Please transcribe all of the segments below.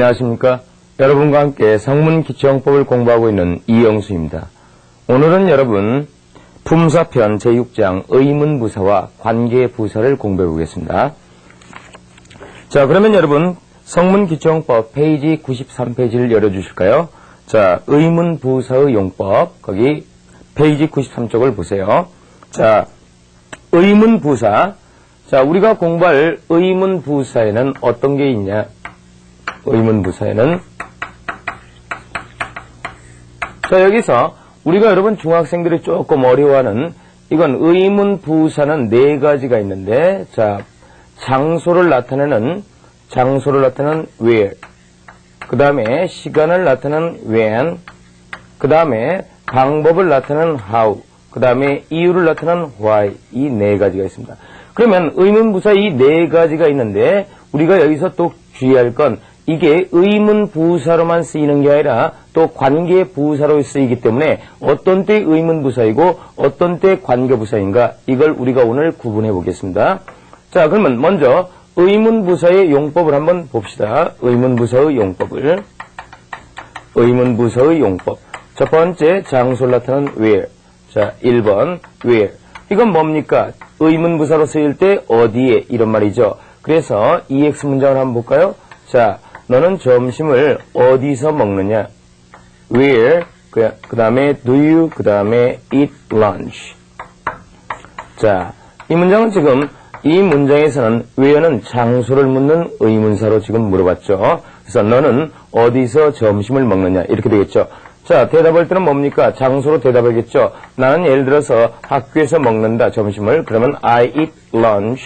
안녕하십니까. 여러분과 함께 성문기초용법을 공부하고 있는 이영수입니다. 오늘은 여러분 품사편 제6장 의문부사와 관계부사를 공부해 보겠습니다. 자, 그러면 여러분 성문기초용법 페이지 93페이지를 열어주실까요? 자, 의문부사의 용법 거기 페이지 93쪽을 보세요. 자, 의문부사. 자, 우리가 공부할 의문부사에는 어떤 게 있냐? 의문부사에는 자, 여기서 우리가 여러분 중학생들이 조금 어려워하는 이건 의문부사는 네 가지가 있는데, 자, 장소를 나타내는 where, 그 다음에 시간을 나타내는 when, 그 다음에 방법을 나타내는 how, 그 다음에 이유를 나타내는 why, 이 네 가지가 있습니다. 그러면 의문부사 이 네 가지가 있는데 우리가 여기서 또 주의할 건 이게 의문부사로만 쓰이는 게 아니라 또 관계부사로 쓰이기 때문에 어떤 때 의문부사이고 어떤 때 관계부사인가 이걸 우리가 오늘 구분해 보겠습니다. 자, 그러면 먼저 의문부사의 용법을 한번 봅시다. 의문부사의 용법을. 의문부사의 용법. 첫 번째 장소를 나타내는 where. 자, 1번 where. 이건 뭡니까? 의문부사로 쓰일 때 어디에 이런 말이죠. 그래서 EX 문장을 한번 볼까요? 자, 너는 점심을 어디서 먹느냐? Where, 그 다음에 do you, 그 다음에 eat lunch. 자, 이 문장은 지금 이 문장에서는 where는 장소를 묻는 의문사로 지금 물어봤죠. 그래서 너는 어디서 점심을 먹느냐? 이렇게 되겠죠. 자, 대답할 때는 뭡니까? 장소로 대답하겠죠. 나는 예를 들어서 학교에서 먹는다, 점심을. 그러면 I eat lunch.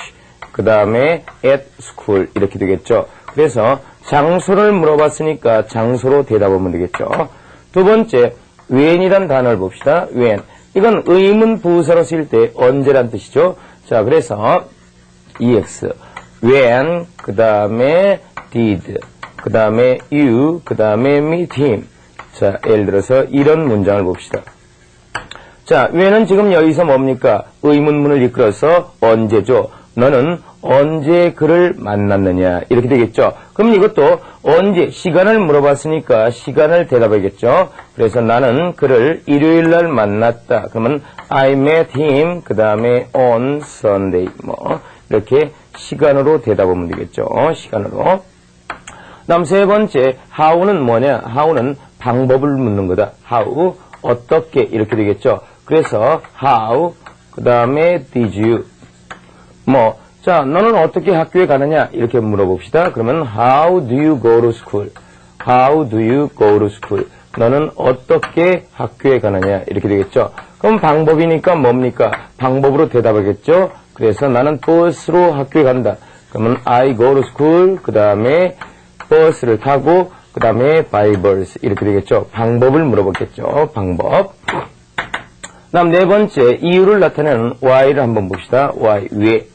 그 다음에 at school. 이렇게 되겠죠. 그래서 장소를 물어봤으니까 장소로 대답하면 되겠죠. 두 번째, when이란 단어를 봅시다. when. 이건 의문부사로 쓰일 때 언제란 뜻이죠. 자, 그래서 EX. when, 그 다음에 did, 그 다음에 you, 그 다음에 meet him. 자, 예를 들어서 이런 문장을 봅시다. 자, when은 지금 여기서 뭡니까? 의문문을 이끌어서 언제죠? 너는 언제 그를 만났느냐? 이렇게 되겠죠. 그럼 이것도 언제, 시간을 물어봤으니까 시간을 대답하겠죠. 그래서 나는 그를 일요일 날 만났다. 그러면 I met him, 그 다음에 on Sunday. 뭐, 이렇게 시간으로 대답하면 되겠죠. 시간으로. 다음 세 번째, how는 뭐냐? how는 방법을 묻는 거다. how, 어떻게, 이렇게 되겠죠. 그래서 how, 그 다음에 did you. 뭐, 자, 너는 어떻게 학교에 가느냐? 이렇게 물어봅시다. 그러면 how do you go to school? How do you go to school? 너는 어떻게 학교에 가느냐? 이렇게 되겠죠. 그럼 방법이니까 뭡니까? 방법으로 대답하겠죠. 그래서 나는 버스로 학교에 간다. 그러면 I go to school, 그 다음에 버스를 타고, 그 다음에 by bus. 이렇게 되겠죠. 방법을 물어보겠죠. 방법. 다음 네 번째, 이유를 나타내는 why를 한번 봅시다. why, 왜.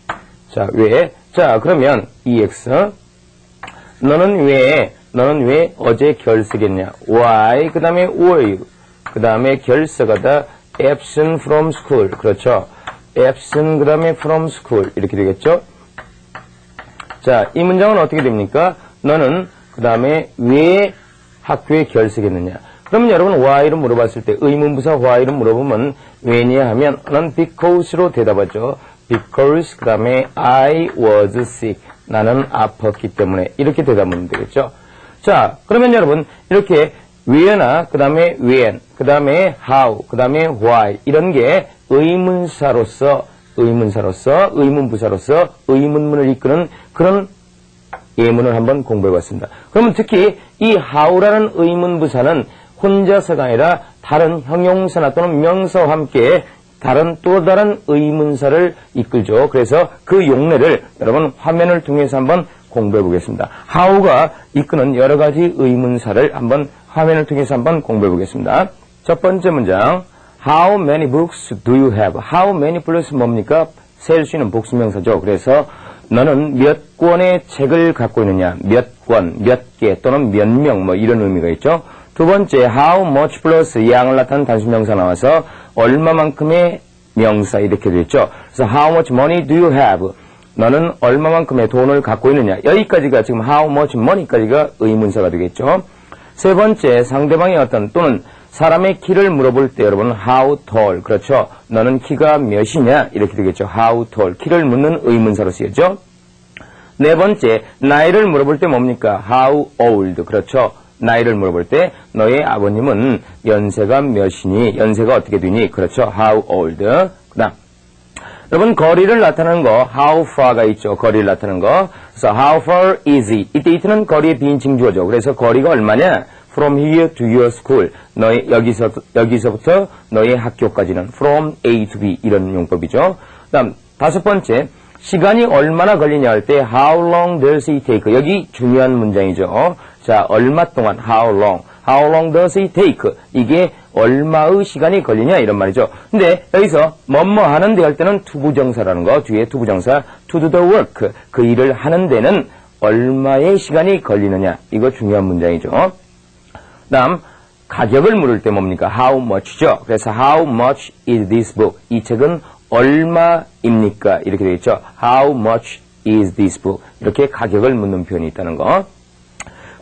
자, 왜? 자, 그러면 EX. 너는 왜 어제 결석했냐? Why? 그 다음에 were you? 그 다음에 결석하다 absent from school. 그렇죠. absent 그 다음에 from school. 이렇게 되겠죠. 자, 이 문장은 어떻게 됩니까? 너는 그 다음에 왜 학교에 결석했느냐? 그러면 여러분 why를 물어봤을 때 의문부사 why를 물어보면 왜냐 하면 난 because로 대답하죠. Because 그 다음에 I was sick. 나는 아팠기 때문에 이렇게 대답하면 되겠죠. 자, 그러면 여러분 이렇게 where나 그 다음에 when, 그 다음에 how, 그 다음에 why 이런 게 의문부사로서 의문부사로서 의문문을 이끄는 그런 예문을 한번 공부해봤습니다. 그러면 특히 이 how라는 의문부사는 혼자서가 아니라 다른 형용사나 또는 명사와 함께 또 다른 의문사를 이끌죠. 그래서 그 용례를 여러분 화면을 통해서 한번 공부해 보겠습니다. how가 이끄는 여러 가지 의문사를 한번 화면을 통해서 한번 공부해 보겠습니다. 첫 번째 문장. How many books do you have? How many 플러스 뭡니까? 셀 수 있는 복수명사죠. 그래서 너는 몇 권의 책을 갖고 있느냐? 몇 권, 몇 개 또는 몇 명 뭐 이런 의미가 있죠. 두 번째, how much 플러스 양을 나타낸 단수명사 나와서 얼마만큼의 명사 이렇게 되어 있죠. 그래서 how much money do you have? 너는 얼마만큼의 돈을 갖고 있느냐. 여기까지가 지금 how much money까지가 의문사가 되겠죠. 세 번째, 상대방의 어떤 또는 사람의 키를 물어볼 때 여러분 how tall. 그렇죠. 너는 키가 몇이냐 이렇게 되겠죠. how tall. 키를 묻는 의문사로 쓰였죠. 네 번째, 나이를 물어볼 때 뭡니까? how old. 그렇죠. 나이를 물어볼 때 너의 아버님은 연세가 몇이니? 연세가 어떻게 되니? 그렇죠. how old. 그다음 여러분 거리를 나타내는 거 how far가 있죠. 거리를 나타내는 거. 그래서 how far is it? 이때 it는 거리의 비인칭 주어죠. 그래서 거리가 얼마냐? From here to your school. 너의 여기서부터 너의 학교까지는 from A to B 이런 용법이죠. 그다음 다섯 번째, 시간이 얼마나 걸리냐 할 때 how long does it take? 여기 중요한 문장이죠. 자, 얼마 동안 how long does it take? 이게 얼마의 시간이 걸리냐 이런 말이죠. 근데 여기서 뭐뭐 하는데 할 때는 투부정사라는 거, 뒤에 투부정사 to do the work. 그 일을 하는 데는 얼마의 시간이 걸리느냐. 이거 중요한 문장이죠. 다음 가격을 물을 때 뭡니까? how much죠. 그래서 how much is this book? 이 책은 얼마입니까? 이렇게 되겠죠. how much is this book? 이렇게 가격을 묻는 표현이 있다는 거.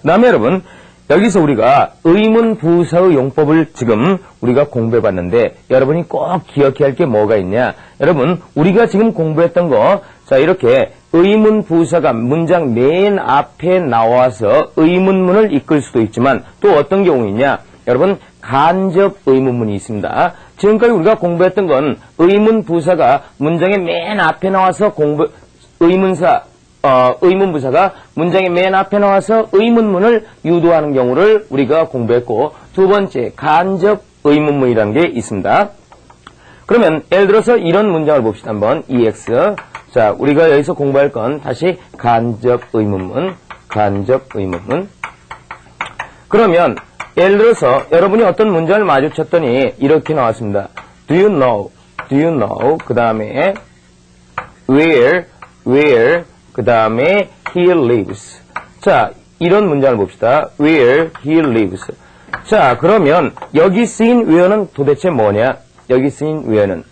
그 다음에 여러분 여기서 우리가 의문 부사의 용법을 지금 우리가 공부해봤는데 여러분이 꼭 기억해야 할 게 뭐가 있냐. 여러분 우리가 지금 공부했던 거 자 이렇게 의문 부사가 문장 맨 앞에 나와서 의문문을 이끌 수도 있지만 또 어떤 경우 있냐. 여러분 간접 의문문이 있습니다. 지금까지 우리가 공부했던 건 의문 부사가 문장의 맨 앞에 나와서 의문부사가 문장의 맨 앞에 나와서 의문문을 유도하는 경우를 우리가 공부했고 두 번째 간접 의문문이라는 게 있습니다. 그러면 예를 들어서 이런 문장을 봅시다. 한번 EX. 자, 우리가 여기서 공부할 건 다시 간접 의문문. 그러면 예를 들어서 여러분이 어떤 문장을 마주쳤더니 이렇게 나왔습니다. Do you know? 그 다음에 where 그 다음에 he lives. 자, 이런 문장을 봅시다. where he lives. 자, 그러면 여기 쓰인 where는 도대체 뭐냐? 여기 쓰인 where는.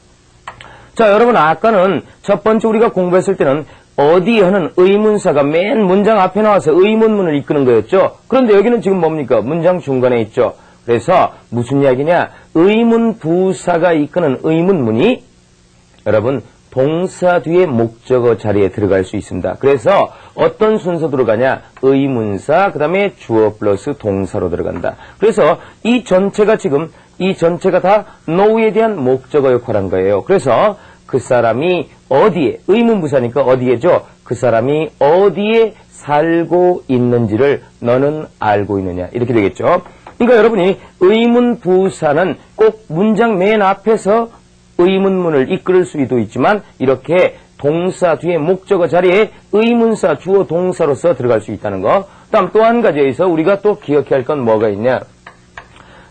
자, 여러분 아까는 첫 번째 우리가 공부했을 때는 어디에 하는 의문사가 맨 문장 앞에 나와서 의문문을 이끄는 거였죠. 그런데 여기는 지금 뭡니까? 문장 중간에 있죠. 그래서 무슨 이야기냐? 의문 부사가 이끄는 의문문이 여러분 동사 뒤에 목적어 자리에 들어갈 수 있습니다. 그래서 어떤 순서 들어가냐? 의문사, 그 다음에 주어 플러스 동사로 들어간다. 그래서 이 전체가 다 know에 대한 목적어 역할을 한 거예요. 그래서 그 사람이 어디에, 의문부사니까 어디에죠? 그 사람이 어디에 살고 있는지를 너는 알고 있느냐. 이렇게 되겠죠. 그러니까 여러분이 의문부사는 꼭 문장 맨 앞에서 의문문을 이끌 수도 있지만 이렇게 동사 뒤에 목적어 자리에 의문사 주어 동사로서 들어갈 수 있다는 거. 다음 또 한 가지 여기서 우리가 또 기억해야 할 건 뭐가 있냐.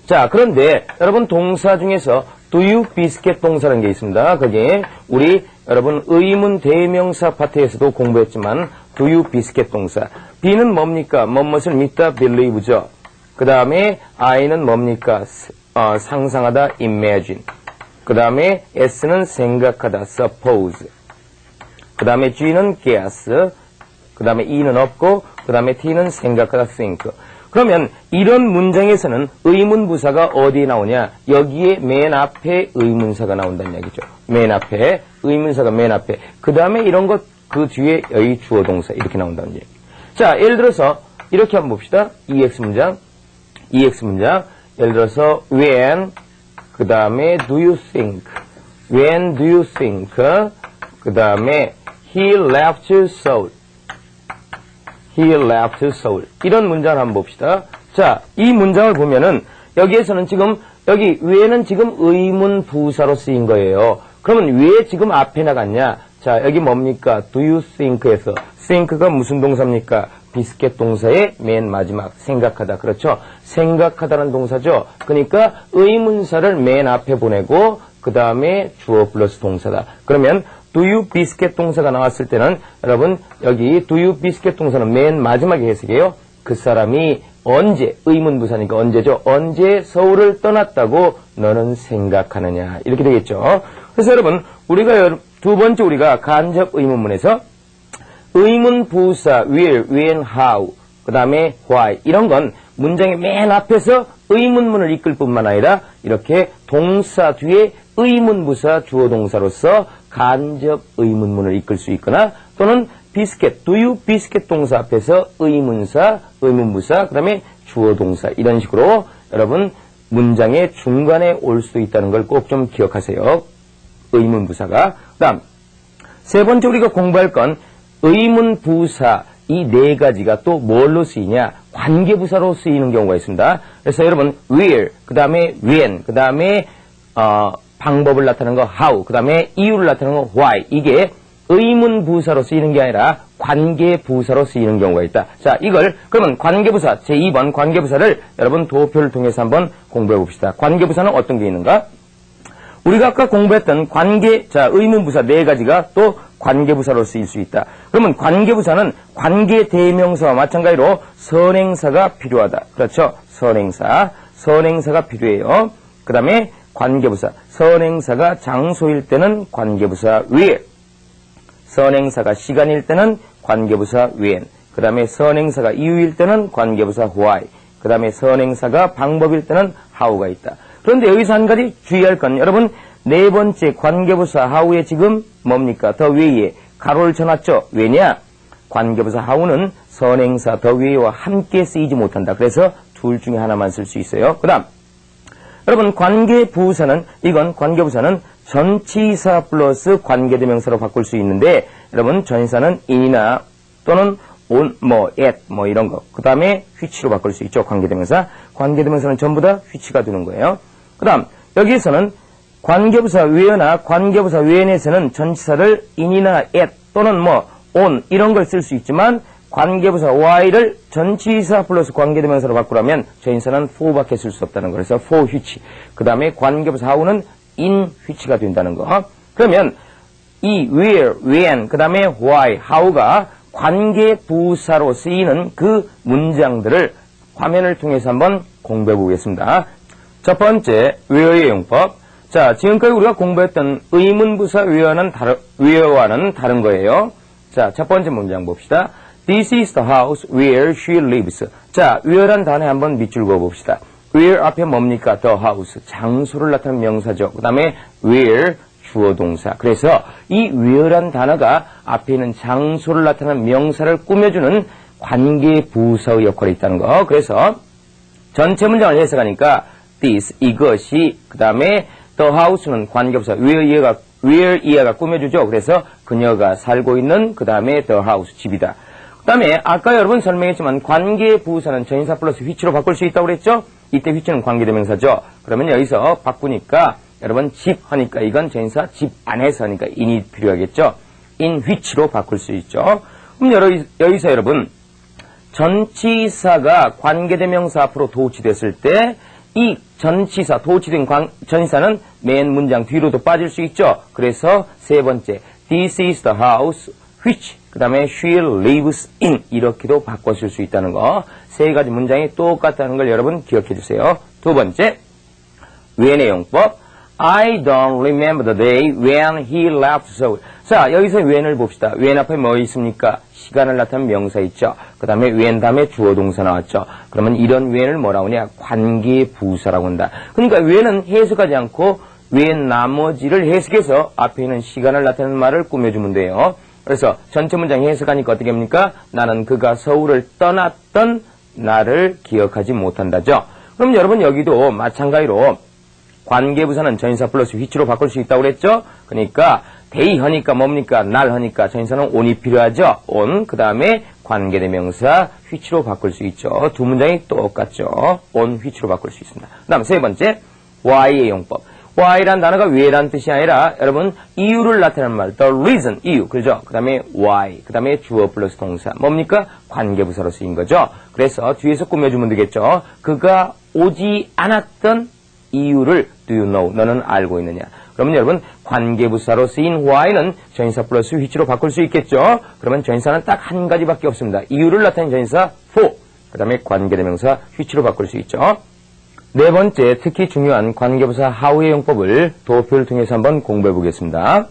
자, 그런데 여러분 동사 중에서 do you biscuit 동사라는 게 있습니다. 거기에 우리 여러분 의문 대명사 파트에서도 공부했지만 do you biscuit 동사. B는 뭡니까? 뭐뭇을 믿다 believe죠. 그 다음에 I는 뭡니까? 상상하다 imagine. 그 다음에 S는 생각하다 suppose. 그 다음에 G는 guess. 그 다음에 E는 없고 그 다음에 T는 생각하다 think. 그러면 이런 문장에서는 의문부사가 어디에 나오냐? 여기에 맨 앞에 의문사가 나온다는 얘기죠. 맨 앞에 의문사가 맨 앞에. 그 다음에 이런 것 그 뒤에 여기 주어 동사 이렇게 나온다는 얘기. 자, 예를 들어서 이렇게 한번 봅시다. EX 문장. 예를 들어서 when 그 다음에 do you think? When do you think? 그 다음에 he left Seoul. 이런 문장을 한번 봅시다. 자, 이 문장을 보면은 여기에서는 지금 여기 왜는 지금 의문 부사로 쓰인 거예요. 그러면 왜 지금 앞에 나갔냐? 자, 여기 뭡니까? Do you think에서 think가 무슨 동사입니까? 비스켓 동사의 맨 마지막 생각하다. 그렇죠? 생각하다는 동사죠. 그러니까 의문사를 맨 앞에 보내고 그 다음에 주어 플러스 동사다. 그러면 do you biscuit 동사가 나왔을 때는 여러분 여기 do you biscuit 동사는 맨 마지막에 해석해요. 그 사람이 언제, 의문부사니까 언제죠? 언제 서울을 떠났다고 너는 생각하느냐. 이렇게 되겠죠. 그래서 여러분 우리가 두 번째 우리가 간접 의문문에서 의문 부사 will, when, how, 그 다음에 why 이런 건 문장의 맨 앞에서 의문문을 이끌 뿐만 아니라 이렇게 동사 뒤에 의문부사 주어동사로서 간접 의문문을 이끌 수 있거나 또는 비스켓, do you 비스켓 동사 앞에서 의문사, 의문부사, 그 다음에 주어동사 이런 식으로 여러분 문장의 중간에 올 수도 있다는 걸 꼭 좀 기억하세요. 의문부사가. 그 다음 세 번째 우리가 공부할 건 의문부사 이 네 가지가 또 뭘로 쓰이냐? 관계부사로 쓰이는 경우가 있습니다. 그래서 여러분 where, 그 다음에 when, 그 다음에 방법을 나타내는 거 how, 그 다음에 이유를 나타내는 거 why 이게 의문부사로 쓰이는 게 아니라 관계부사로 쓰이는 경우가 있다. 자, 이걸 그러면 관계부사 제2번 관계부사를 여러분 도표를 통해서 한번 공부해 봅시다. 관계부사는 어떤 게 있는가? 우리가 아까 공부했던 의문부사 네 가지가 또 관계부사로 쓰일 수 있다. 그러면 관계부사는 관계대명사와 마찬가지로 선행사가 필요하다. 그렇죠? 선행사가 필요해요. 그 다음에 관계부사, 선행사가 장소일 때는 관계부사 where, 선행사가 시간일 때는 관계부사 when, 그 다음에 선행사가 이유일 때는 관계부사 why, 그 다음에 선행사가 방법일 때는 how가 있다. 그런데 여기서 한 가지 주의할 건 여러분 네 번째 관계부사 how에 지금 뭡니까? 더 위에 가로를 쳐놨죠? 왜냐? 관계부사 how는 선행사 더 위에와 함께 쓰이지 못한다. 그래서 둘 중에 하나만 쓸 수 있어요. 그 다음 여러분 관계부사는 전치사 플러스 관계대명사로 바꿀 수 있는데 여러분 전치사는 in이나 또는 on, at 이런 거. 그 다음에 which로 바꿀 수 있죠. 관계대명사는 전부 다 which가 되는 거예요. 그 다음 여기에서는 관계부사 where나 관계부사 when에서는 전치사를 in이나 at 또는 on 이런 걸 쓸 수 있지만 관계부사 why를 전치사 플러스 관계대명사로 바꾸려면 전치사는 for밖에 쓸 수 없다는 거. 그래서 for which. 그 다음에 관계부사 how는 in which가 된다는 거. 그러면 이 where, when, 그 다음에 why, how가 관계부사로 쓰이는 그 문장들을 화면을 통해서 한번 공부해 보겠습니다. 첫 번째, where의 용법. 자, 지금까지 우리가 공부했던 의문부사 where와는 다른 거예요. 자, 첫 번째 문장 봅시다. This is the house where she lives. 자, where란 단어에 한번 밑줄 그어 봅시다. where 앞에 뭡니까? the house. 장소를 나타내는 명사죠. 그 다음에 where 주어동사. 그래서 이 where란 단어가 앞에 있는 장소를 나타내는 명사를 꾸며주는 관계부사의 역할이 있다는 거. 그래서 전체 문장을 해석하니까 this, 이것이, 그 다음에 the house는 관계부사 where 이해가 꾸며주죠. 그래서 그녀가 살고 있는 그 다음에 the house, 집이다. 그 다음에 아까 여러분 설명했지만 관계부사는 전치사 플러스 which로 바꿀 수 있다고 그랬죠? 이때 which는 관계대명사죠. 그러면 여기서 바꾸니까 여러분 집 하니까 이건 전치사 집 안에서 하니까 in이 필요하겠죠? in which로 바꿀 수 있죠. 그럼 여기서 여러분 전치사가 관계대명사 앞으로 도치됐을 때 이 전치사, 도치된 전치사는 맨 문장 뒤로도 빠질 수 있죠. 그래서 세 번째, this is the house which, 그 다음에 she lives in 이렇게도 바꿔줄 수 있다는 거. 세 가지 문장이 똑같다는 걸 여러분 기억해 주세요. 두 번째, when의 용법. I don't remember the day when he left Seoul. 자, 여기서 when을 봅시다. when 앞에 뭐 있습니까? 시간을 나타내는 명사 있죠. 그 다음에 when 다음에 주어동사 나왔죠. 그러면 이런 when을 뭐라고 하냐? 관계부사라고 한다. 그러니까 when은 해석하지 않고 when 나머지를 해석해서 앞에 있는 시간을 나타내는 말을 꾸며주면 돼요. 그래서 전체 문장 해석하니까 어떻게 합니까? 나는 그가 서울을 떠났던 날을 기억하지 못한다죠. 그럼 여러분 여기도 마찬가지로 관계부사는 전치사 플러스 which로 바꿀 수 있다고 그랬죠? 그러니까 day 하니까 뭡니까? 날 하니까 전치사는 on이 필요하죠? on, 그 다음에 관계대명사 which로 바꿀 수 있죠. 두 문장이 똑같죠? on, which로 바꿀 수 있습니다. 그 다음 세 번째, why의 용법. why란 단어가 왜란 뜻이 아니라 여러분 이유를 나타내는 말, the reason, 이유, 그죠? 그 다음에 why, 그 다음에 주어 플러스 동사. 뭡니까? 관계부사로 쓰인 거죠. 그래서 뒤에서 꾸며주면 되겠죠? 그가 오지 않았던 이유를 do you know? 너는 알고 있느냐? 그러면 여러분 관계부사로 쓰인 why는 전치사 플러스 which로 바꿀 수 있겠죠? 그러면 전치사는 딱 한 가지밖에 없습니다. 이유를 나타내는 전치사 for, 그 다음에 관계대명사 which로 바꿀 수 있죠. 네 번째, 특히 중요한 관계부사 how의 용법을 도표를 통해서 한번 공부해 보겠습니다.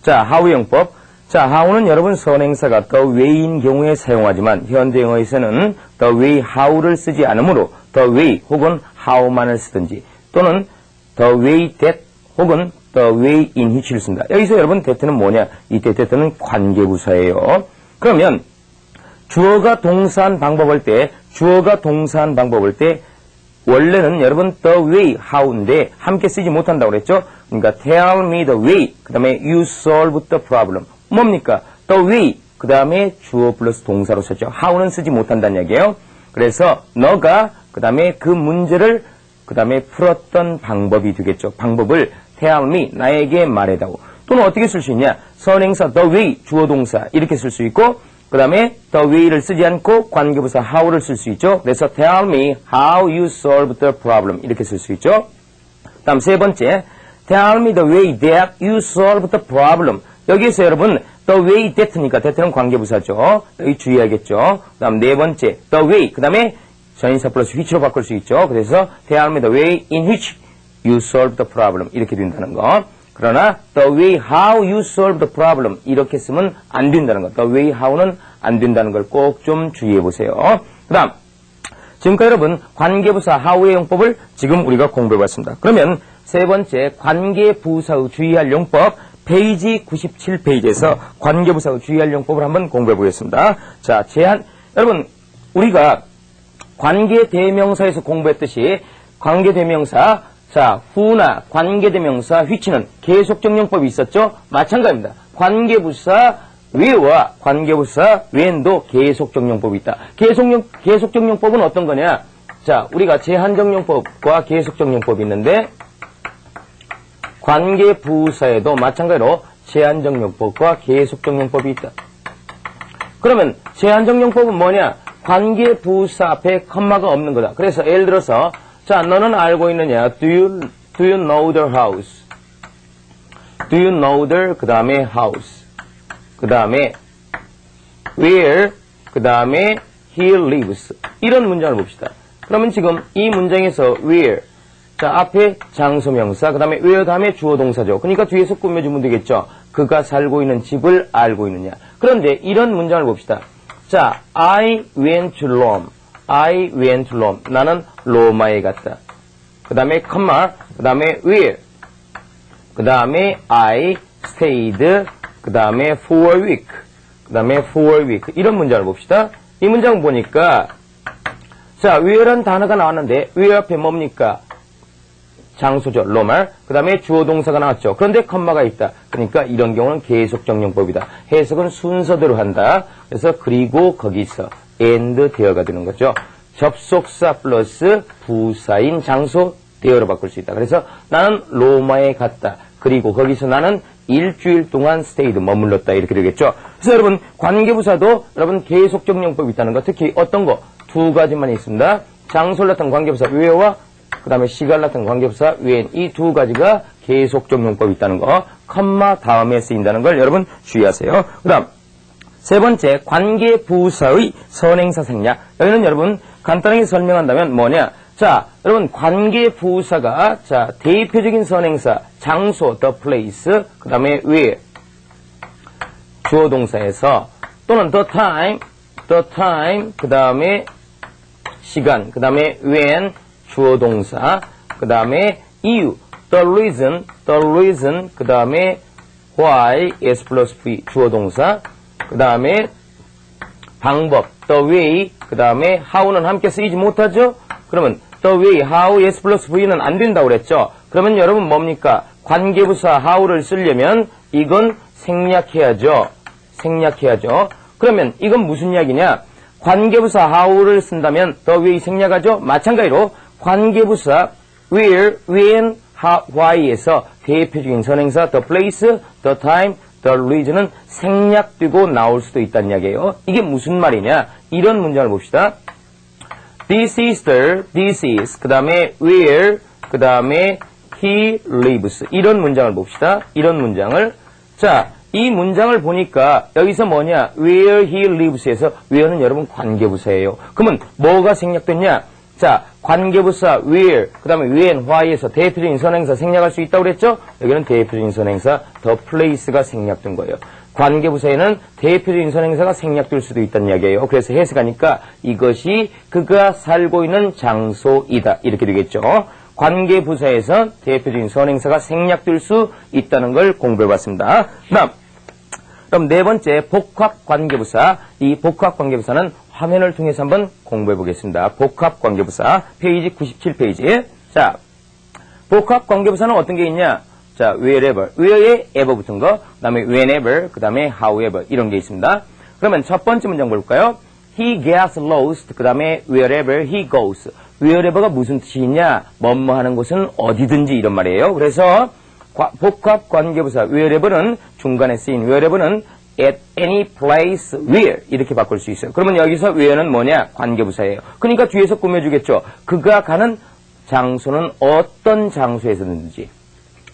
자, how의 용법. 자, how는 여러분 선행사가 the way인 경우에 사용하지만 현대 영어에서는 the way, how를 쓰지 않으므로 the way 혹은 how만을 쓰든지 또는 the way that 혹은 the way in which를 쓴다. 여기서 여러분 that는 뭐냐? 이때 that는 관계부사예요. 그러면 주어가 동사한 방법을 때 원래는 여러분 the way, how인데 함께 쓰지 못한다고 그랬죠? 그러니까 tell me the way, 그 다음에 you solve the problem. 뭡니까? the way, 그 다음에 주어 플러스 동사로 썼죠. how는 쓰지 못한다는 얘기예요. 그래서 너가 그 다음에 그 문제를 그 다음에 풀었던 방법이 되겠죠. 방법을 tell me, 나에게 말해다오. 또는 어떻게 쓸 수 있냐? 선행사 the way, 주어 동사 이렇게 쓸 수 있고 그 다음에 the way를 쓰지 않고 관계부사 how를 쓸 수 있죠. 그래서 tell me how you solve the problem 이렇게 쓸 수 있죠. 다음 세 번째, tell me the way that you solve the problem. 여기에서 여러분 the way that니까 that는 관계부사죠. 여기 주의하겠죠. 그 다음 네 번째, the way, 그 다음에 전인사 플러스 which로 바꿀 수 있죠. 그래서 tell me the way in which you solve the problem 이렇게 된다는 거. 그러나 the way how you solve the problem 이렇게 쓰면 안 된다는 것. the way how는 안 된다는 걸 꼭 좀 주의해 보세요. 그 다음 지금까지 여러분 관계부사 how의 용법을 지금 우리가 공부해 봤습니다. 그러면 세 번째 관계부사의 주의할 용법 페이지 97페이지에서 관계부사의 주의할 용법을 한번 공부해 보겠습니다. 자, 여러분 우리가 관계대명사에서 공부했듯이 관계대명사 자, who나 관계대명사 which는 계속적용법이 있었죠? 마찬가지입니다. 관계부사 where와 관계부사 when도 계속적용법이 있다. 계속적용법은 어떤 거냐? 자, 우리가 제한적용법과 계속적용법이 있는데 관계부사에도 마찬가지로 제한적용법과 계속적용법이 있다. 그러면 제한적용법은 뭐냐? 관계부사 앞에 컴마가 없는 거다. 그래서 예를 들어서 자, 너는 알고 있느냐? Do you know their house? Do you know their 그 다음에 house? 그 다음에 where? 그 다음에 he lives. 이런 문장을 봅시다. 그러면 지금 이 문장에서 where 자, 앞에 장소명사 그 다음에 where 다음에 주어 동사죠. 그러니까 뒤에서 꾸며주면 되겠죠. 그가 살고 있는 집을 알고 있느냐. 그런데 이런 문장을 봅시다. 자, I went to Rome. I went to Rome. 나는 로마에 갔다. 그 다음에 컴마, 그 다음에 where, 그 다음에 I stayed, 그 다음에 for a week, 그 다음에 for a week. 이런 문장을 봅시다. 이 문장 보니까 자, where란 단어가 나왔는데 where 앞에 뭡니까? 장소죠. 로마. 그 다음에 주어 동사가 나왔죠. 그런데 컴마가 있다. 그러니까 이런 경우는 계속정용법이다. 해석은 순서대로 한다. 그래서 그리고 거기서 and 되어가 되는 거죠. 접속사 플러스 부사인 장소 대어로 바꿀 수 있다. 그래서 나는 로마에 갔다. 그리고 거기서 나는 일주일 동안 stayed 머물렀다. 이렇게 되겠죠. 그래서 여러분 관계부사도 여러분 계속정용법이 있다는 거. 특히 어떤 거? 두 가지만 있습니다. 장소를 나타낸 관계부사 where와 그 다음에 시간을 나타낸 관계부사 when 이 두 가지가 계속정용법이 있다는 거. 컴마 다음에 쓰인다는 걸 여러분 주의하세요. 그 다음 세 번째, 관계부사의 선행사 생략. 여기는 여러분 간단하게 설명한다면 뭐냐? 자, 여러분 관계부사가 자 대표적인 선행사 장소, the place, 그 다음에 where 주어 동사에서 또는 the time, 그 다음에 시간, 그 다음에 when 주어 동사, 그 다음에 이유, the reason, 그 다음에 why, s 플러스 v 주어 동사. 그 다음에 방법, the way, 그 다음에 how는 함께 쓰이지 못하죠? 그러면 the way, how, s 플러스 v는 안 된다고 그랬죠? 그러면 여러분 뭡니까? 관계부사 how를 쓰려면 이건 생략해야죠. 그러면 이건 무슨 이야기냐? 관계부사 how를 쓴다면 the way 생략하죠? 마찬가지로 관계부사 where, when, why에서 대표적인 선행사 the place, the time, the reason은 생략되고 나올 수도 있다는 이야기예요. 이게 무슨 말이냐? 이런 문장을 봅시다. This is, 그 다음에 where, 그 다음에 he lives. 이런 문장을 봅시다. 이런 문장을. 자, 이 문장을 보니까 여기서 뭐냐? where he lives에서 where는 여러분 관계부사예요. 그러면 뭐가 생략됐냐? 자, 관계부사 where, 그 다음에 when, why에서 대표적인 선행사 생략할 수 있다고 그랬죠? 여기는 대표적인 선행사 the place가 생략된 거예요. 관계부사에는 대표적인 선행사가 생략될 수도 있다는 이야기예요. 그래서 해석하니까 이것이 그가 살고 있는 장소이다. 이렇게 되겠죠. 관계부사에서 대표적인 선행사가 생략될 수 있다는 걸 공부해봤습니다. 그럼 네 번째 복합관계부사. 이 복합관계부사는 화면을 통해서 한번 공부해보겠습니다. 복합관계부사 페이지 97페이지. 자, 복합관계부사는 어떤 게 있냐? 자, wherever, where에 ever 붙은 거, 그 다음에 whenever, 그 다음에 however 이런 게 있습니다. 그러면 첫 번째 문장 볼까요? He gets lost, 그 다음에 wherever he goes. wherever가 무슨 뜻이 있냐? 뭐뭐 하는 곳은 어디든지 이런 말이에요. 그래서 복합관계부사 wherever는 중간에 쓰인 wherever는 at any place where 이렇게 바꿀 수 있어요. 그러면 여기서 where는 뭐냐? 관계부사예요. 그러니까 뒤에서 꾸며주겠죠. 그가 가는 장소는 어떤 장소에서든지,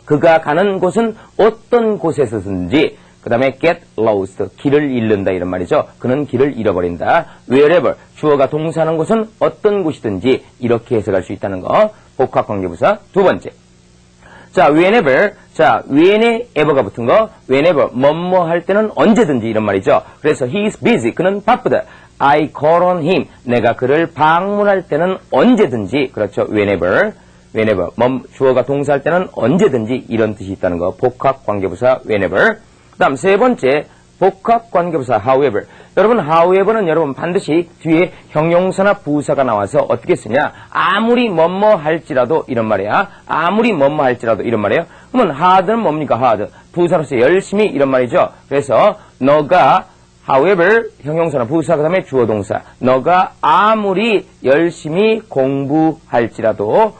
그가 가는 곳은 어떤 곳에서든지, 그 다음에 get lost, 길을 잃는다 이런 말이죠. 그는 길을 잃어버린다. wherever, 주어가 동사하는 곳은 어떤 곳이든지 이렇게 해석할 수 있다는 거. 복합관계부사 두 번째. 자, whenever, 자, when에 ever가 붙은 거, whenever, 뭐뭐 할 때는 언제든지 이런 말이죠. 그래서 he is busy, 그는 바쁘다. I call on him, 내가 그를 방문할 때는 언제든지, 그렇죠, whenever, 주어가 동사할 때는 언제든지 이런 뜻이 있다는 거. 복합관계부사 whenever. 그 다음 세 번째, 복합관계부사 however. 여러분 however는 여러분 반드시 뒤에 형용사나 부사가 나와서 어떻게 쓰냐? 아무리 뭐뭐 할지라도 이런 말이야. 아무리 뭐뭐 할지라도 이런 말이에요. 그러면 hard는 뭡니까? hard. 부사로서 열심히 이런 말이죠. 그래서 너가 however 형용사나 부사 그 다음에 주어 동사. 너가 아무리 열심히 공부할지라도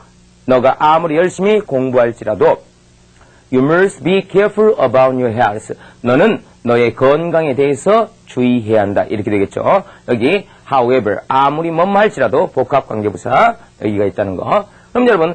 You must be careful about your health. 너는 너의 건강에 대해서 주의해야 한다. 이렇게 되겠죠. 여기 however, 아무리 뭐뭐 할지라도 복합관계부사 여기가 있다는 거. 그럼 여러분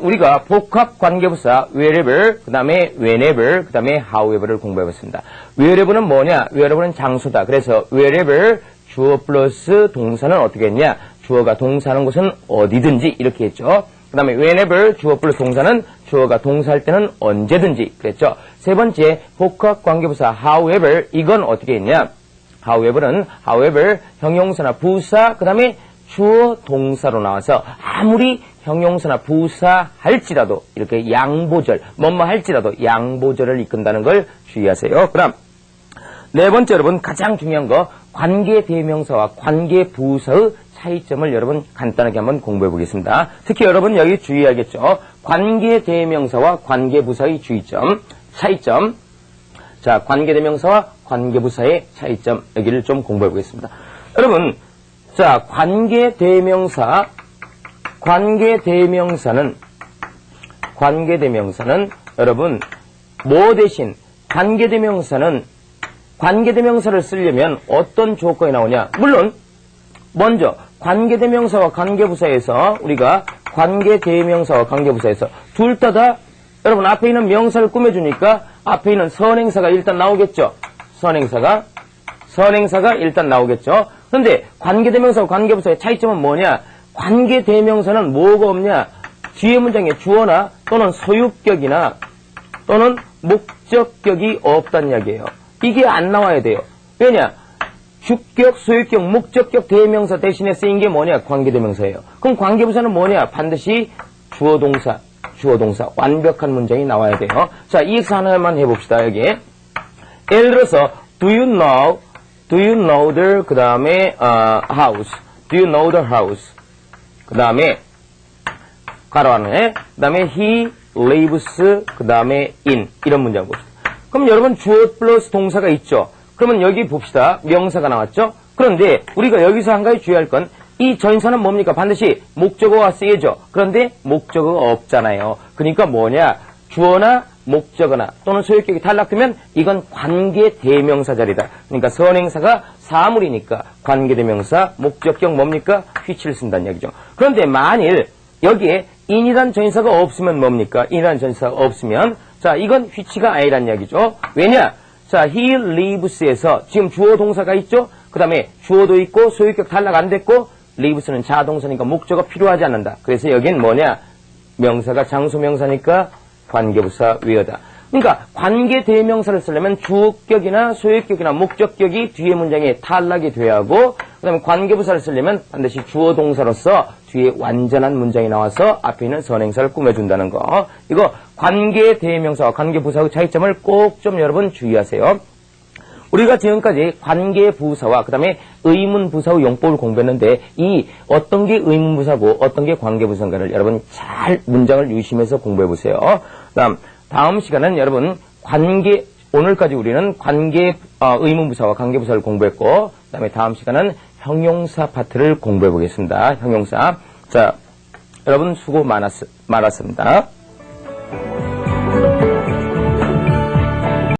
우리가 복합관계부사 wherever, 그 다음에 whenever, 그 다음에 however를 공부해봤습니다. wherever는 뭐냐? wherever는 장소다. 그래서 wherever 주어 플러스 동사는 어떻게 했냐? 주어가 동사하는 곳은 어디든지 이렇게 했죠. 그 다음에 whenever 주어 플러스 동사는 주어가 동사할 때는 언제든지 그랬죠. 세 번째 복합관계부사 however 이건 어떻게 했냐. however 형용사나 부사 그 다음에 주어 동사로 나와서 아무리 형용사나 부사 할지라도 이렇게 양보절 뭐뭐 할지라도 양보절을 이끈다는 걸 주의하세요. 그럼 네 번째 여러분 가장 중요한 거 관계대명사와 관계부사의 차이점을 여러분 간단하게 한번 공부해 보겠습니다. 특히 여러분 여기 주의하겠죠. 관계대명사와 관계부사의 차이점. 자, 관계대명사와 관계부사의 차이점 여기를 좀 공부해 보겠습니다. 여러분, 자, 관계대명사는 여러분 뭐 대신 관계대명사를 쓰려면 어떤 조건이 나오냐? 물론 먼저 관계대명사와 관계부사에서 우리가 관계대명사와 관계부사에서 둘 다 여러분 앞에 있는 명사를 꾸며주니까 앞에 있는 선행사가 일단 나오겠죠. 선행사가 일단 나오겠죠. 그런데 관계대명사와 관계부사의 차이점은 뭐냐? 관계대명사는 뭐가 없냐? 뒤에 문장에 주어나 또는 소유격이나 또는 목적격이 없다는 이야기예요. 이게 안 나와야 돼요. 왜냐? 주격, 소유격, 목적격 대명사 대신에 쓰인 게 뭐냐? 관계대명사예요. 그럼 관계부사는 뭐냐? 반드시 주어 동사 완벽한 문장이 나와야 돼요. 자, EX 하나만 해봅시다. 여기 예를 들어서 Do you know the 그 다음에 house. Do you know the house? 그 다음에 가로 안에 그 다음에 he lives 그 다음에 in 이런 문장 봅시다. 그럼 여러분 주어 플러스 동사가 있죠. 그러면 여기 봅시다. 명사가 나왔죠. 그런데 우리가 여기서 한 가지 주의할 건 이 전사는 뭡니까? 반드시 목적어가 쓰여져. 그런데 목적어가 없잖아요. 그러니까 뭐냐? 주어나 목적어나 또는 소유격이 탈락되면 이건 관계대명사 자리다. 그러니까 선행사가 사물이니까 관계대명사, 목적격 뭡니까? which를 쓴다는 얘기죠. 그런데 만일 여기에 in이란 전사가 없으면 뭡니까? in이란 전사가 없으면 자, 이건 which가 아니란 이야기죠. 왜냐? 자, he lives에서 지금 주어 동사가 있죠? 그 다음에 주어도 있고 소유격 탈락 안 됐고 live스는 자동사니까 목적어 필요하지 않는다. 그래서 여긴 뭐냐? 명사가 장소명사니까 관계부사 where다. 그러니까 관계 대명사를 쓰려면 주격이나 소유격이나 목적격이 뒤에 문장에 탈락이 돼야 하고, 그 다음에 관계부사를 쓰려면 반드시 주어 동사로서 뒤에 완전한 문장이 나와서 앞에 있는 선행사를 꾸며준다는 거. 이거 관계 대명사와 관계부사의 차이점을 꼭 좀 여러분 주의하세요. 우리가 지금까지 관계부사와 그 다음에 의문부사의 용법을 공부했는데, 이 어떤 게 의문부사고 어떤 게 관계부사인가를 여러분 잘 문장을 유심해서 공부해보세요. 다음 시간은 여러분 오늘까지 우리는 의문부사와 관계부사를 공부했고, 그 다음에 다음 시간은 형용사 파트를 공부해 보겠습니다. 형용사. 자, 여러분 수고 많았습니다.